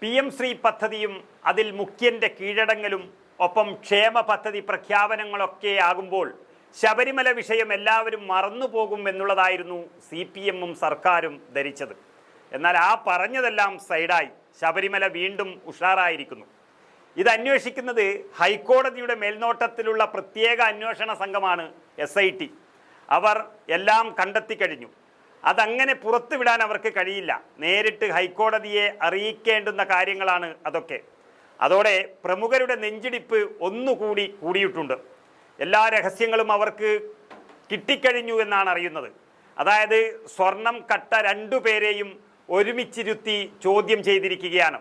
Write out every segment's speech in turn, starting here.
PM Shri പദ്ധതിയും അതിൽ മുഖ്യന്റെ കീഴടങ്ങലും ഒപ്പം ക്ഷേമ പദ്ധതി പ്രഖ്യാപനങ്ങളൊക്കെ ആകുമ്പോൾ ശബരിമല വിഷയം എല്ലാവരും മറന്നുപോകും എന്നുള്ളതായിരുന്നു CPM-ഉം സർക്കാരും ധരിച്ചത്. എന്നാൽ ആ പറഞ്ഞതെല്ലാം സൈഡായി ശബരിമല വീണ്ടും ഉഷാറായിരിക്കുന്നു. ഇത് അന്വേഷിക്കുന്നത് ഹൈക്കോടതിയുടെ മേൽനോട്ടത്തിലുള്ള പ്രത്യേക അന്വേഷണ സംഘമാണ് SIT. അവർ എല്ലാം കണ്ടെത്തി കഴിഞ്ഞു. അതങ്ങനെ പുറത്തുവിടാൻ അവർക്ക് കഴിയില്ല. നേരിട്ട് ഹൈക്കോടതിയെ അറിയിക്കേണ്ടുന്ന കാര്യങ്ങളാണ് അതൊക്കെ. അതോടെ പ്രമുഖരുടെ നെഞ്ചിടിപ്പ് ഒന്നുകൂടി കൂടിയിട്ടുണ്ട്. എല്ലാ രഹസ്യങ്ങളും അവർക്ക് കിട്ടിക്കഴിഞ്ഞു എന്നാണ് അറിയുന്നത്. അതായത് സ്വർണം കട്ട രണ്ടുപേരെയും ഒരുമിച്ചിരുത്തി ചോദ്യം ചെയ്തിരിക്കുകയാണ്.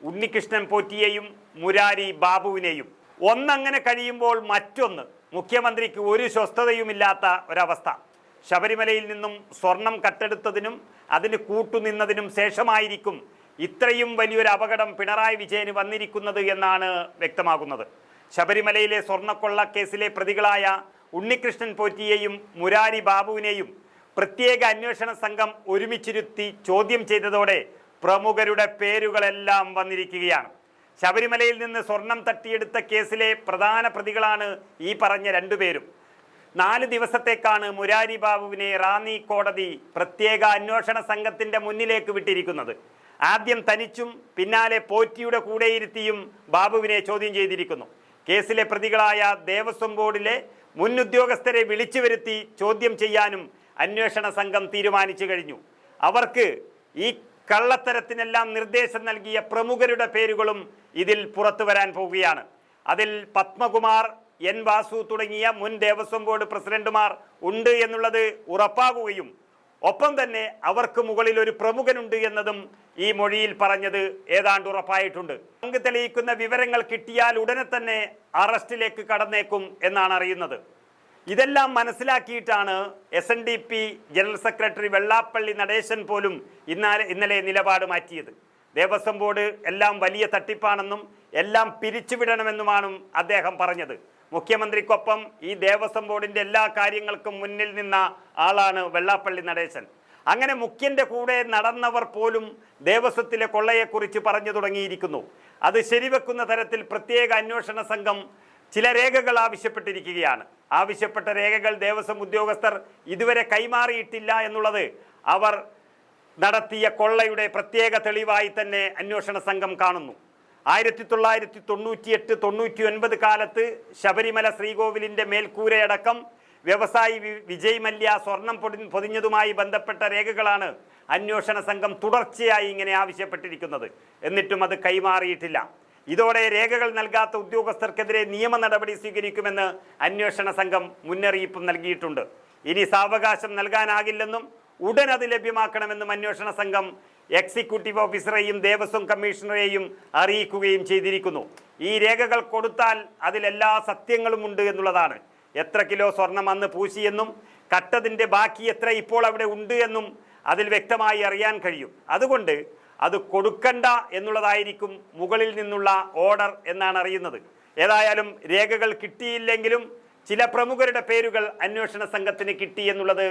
ഉണ്ണികൃഷ്ണൻ പോറ്റിയെയും മുരാരി ബാബുവിനെയും. ഒന്നങ്ങനെ കഴിയുമ്പോൾ മറ്റൊന്ന്. മുഖ്യമന്ത്രിക്ക് ഒരു സ്വസ്ഥതയുമില്ലാത്ത ഒരവസ്ഥ. ശബരിമലയിൽ നിന്നും സ്വർണം കട്ടെടുത്തതിനും അതിന് കൂട്ടുനിന്നതിനും ശേഷമായിരിക്കും ഇത്രയും വലിയൊരു അപകടം പിണറായി വിജയന് വന്നിരിക്കുന്നത് എന്നാണ് വ്യക്തമാകുന്നത്. ശബരിമലയിലെ സ്വർണ്ണക്കൊള്ള കേസിലെ പ്രതികളായ ഉണ്ണികൃഷ്ണൻ പോറ്റിയെയും മുരാരി ബാബുവിനെയും പ്രത്യേക അന്വേഷണ സംഘം ഒരുമിച്ചിരുത്തി ചോദ്യം ചെയ്തതോടെ പ്രമുഖരുടെ പേരുകളെല്ലാം വന്നിരിക്കുകയാണ്. ശബരിമലയിൽ നിന്ന് സ്വർണം തട്ടിയെടുത്ത കേസിലെ പ്രധാന പ്രതികളാണ് ഈ പറഞ്ഞ രണ്ടുപേരും. 4 ദിവസത്തേക്കാണ് മുരാരി ബാബുവിനെ റാന്നി കോടതി പ്രത്യേക അന്വേഷണ സംഘത്തിൻ്റെ മുന്നിലേക്ക് വിട്ടിരിക്കുന്നത്. ആദ്യം തനിച്ചും പിന്നാലെ പോറ്റിയുടെ കൂടെയിരുത്തിയും ബാബുവിനെ ചോദ്യം ചെയ്തിരിക്കുന്നു. കേസിലെ പ്രതികളായ ദേവസ്വം ബോർഡിലെ മുൻ ഉദ്യോഗസ്ഥരെ വിളിച്ചു വരുത്തി ചോദ്യം ചെയ്യാനും അന്വേഷണ സംഘം തീരുമാനിച്ചു കഴിഞ്ഞു. അവർക്ക് ഈ കള്ളത്തരത്തിനെല്ലാം നിർദ്ദേശം നൽകിയ പ്രമുഖരുടെ പേരുകളും ഇതിൽ പുറത്തു വരാൻ പോവുകയാണ്. അതിൽ പത്മകുമാർ, N. വാസു തുടങ്ങിയ മുൻ ദേവസ്വം ബോർഡ് പ്രസിഡന്റുമാർ ഉണ്ട് എന്നുള്ളത് ഉറപ്പാകുകയും ഒപ്പം തന്നെ അവർക്ക് മുകളിൽ ഒരു പ്രമുഖനുണ്ട് എന്നതും ഈ മൊഴിയിൽ പറഞ്ഞത് ഏതാണ്ട് ഉറപ്പായിട്ടുണ്ട്. പങ്ക് തെളിയിക്കുന്ന വിവരങ്ങൾ കിട്ടിയാൽ ഉടനെ തന്നെ അറസ്റ്റിലേക്ക് കടന്നേക്കും എന്നാണ് അറിയുന്നത്. ഇതെല്ലാം മനസ്സിലാക്കിയിട്ടാണ് SNDP general secretary Vellappally Natesan പോലും ഇന്നലെ നിലപാട് മാറ്റിയത്. ദേവസ്വം ബോർഡ് എല്ലാം വലിയ തട്ടിപ്പാണെന്നും എല്ലാം പിരിച്ചുവിടണമെന്നുമാണ് അദ്ദേഹം പറഞ്ഞത്. മുഖ്യമന്ത്രിക്കൊപ്പം ഈ ദേവസ്വം ബോർഡിൻ്റെ എല്ലാ കാര്യങ്ങൾക്കും മുന്നിൽ നിന്ന ആളാണ് വെള്ളാപ്പള്ളി നടേശൻ. അങ്ങനെ മുഖ്യന്റെ കൂടെ നടന്നവർ പോലും ദേവസ്വത്തിലെ കൊള്ളയെക്കുറിച്ച് പറഞ്ഞു തുടങ്ങിയിരിക്കുന്നു. അത് ശരിവെക്കുന്ന തരത്തിൽ പ്രത്യേക അന്വേഷണ സംഘം ചില രേഖകൾ ആവശ്യപ്പെട്ടിരിക്കുകയാണ്. ആവശ്യപ്പെട്ട രേഖകൾ ദേവസ്വം ഉദ്യോഗസ്ഥർ ഇതുവരെ കൈമാറിയിട്ടില്ല എന്നുള്ളത് അവർ നടത്തിയ കൊള്ളയുടെ പ്രത്യേക തെളിവായി തന്നെ അന്വേഷണ സംഘം കാണുന്നു. 1998-99 കാലത്ത് ശബരിമല ശ്രീകോവിലിൻ്റെ മേൽക്കൂരയടക്കം വ്യവസായി വിജയ് മല്യ സ്വർണം പൊതിഞ്ഞതുമായി ബന്ധപ്പെട്ട രേഖകളാണ് അന്വേഷണ സംഘം തുടർച്ചയായി ഇങ്ങനെ ആവശ്യപ്പെട്ടിരിക്കുന്നത്. എന്നിട്ടും അത് കൈമാറിയിട്ടില്ല. ഇതോടെ രേഖകൾ നൽകാത്ത ഉദ്യോഗസ്ഥർക്കെതിരെ നിയമ നടപടി സ്വീകരിക്കുമെന്ന് അന്വേഷണ സംഘം മുന്നറിയിപ്പ് നൽകിയിട്ടുണ്ട്. ഇനി സാവകാശം നൽകാനാകില്ലെന്നും ഉടൻ അത് ലഭ്യമാക്കണമെന്നും അന്വേഷണ സംഘം എക്സിക്യൂട്ടീവ് ഓഫീസറെയും ദേവസ്വം കമ്മീഷണറെയും അറിയിക്കുകയും ചെയ്തിരിക്കുന്നു. ഈ രേഖകൾ കൊടുത്താൽ അതിലെല്ലാ സത്യങ്ങളും ഉണ്ട് എന്നുള്ളതാണ്. എത്ര കിലോ സ്വർണം അന്ന് പൂശിയെന്നും കട്ടതിൻ്റെ ബാക്കി എത്ര ഇപ്പോൾ അവിടെ ഉണ്ട് എന്നും അതിൽ വ്യക്തമായി അറിയാൻ കഴിയും. അതുകൊണ്ട് അത് കൊടുക്കണ്ട എന്നുള്ളതായിരിക്കും മുകളിൽ നിന്നുള്ള ഓർഡർ എന്നാണ് അറിയുന്നത്. ഏതായാലും രേഖകൾ കിട്ടിയില്ലെങ്കിലും ചില പ്രമുഖരുടെ പേരുകൾ അന്വേഷണ സംഘത്തിന് കിട്ടി എന്നുള്ളത്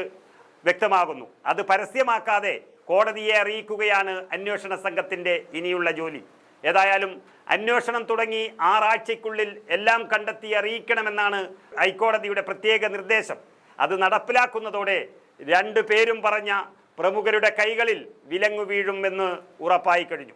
വ്യക്തമാകുന്നു. അത് പരസ്യമാക്കാതെ കോടതിയെ അറിയിക്കുകയാണ് അന്വേഷണ സംഘത്തിൻ്റെ ഇനിയുള്ള ജോലി. ഏതായാലും അന്വേഷണം തുടങ്ങി 6 ആഴ്ചയ്ക്കുള്ളിൽ എല്ലാം കണ്ടെത്തി അറിയിക്കണമെന്നാണ് ഹൈക്കോടതിയുടെ പ്രത്യേക നിർദ്ദേശം. അത് നടപ്പിലാക്കുന്നതോടെ 2 പേരും പറഞ്ഞ പ്രമുഖരുടെ കൈകളിൽ വിലങ്ങു വീഴുമെന്ന് ഉറപ്പായി കഴിഞ്ഞു.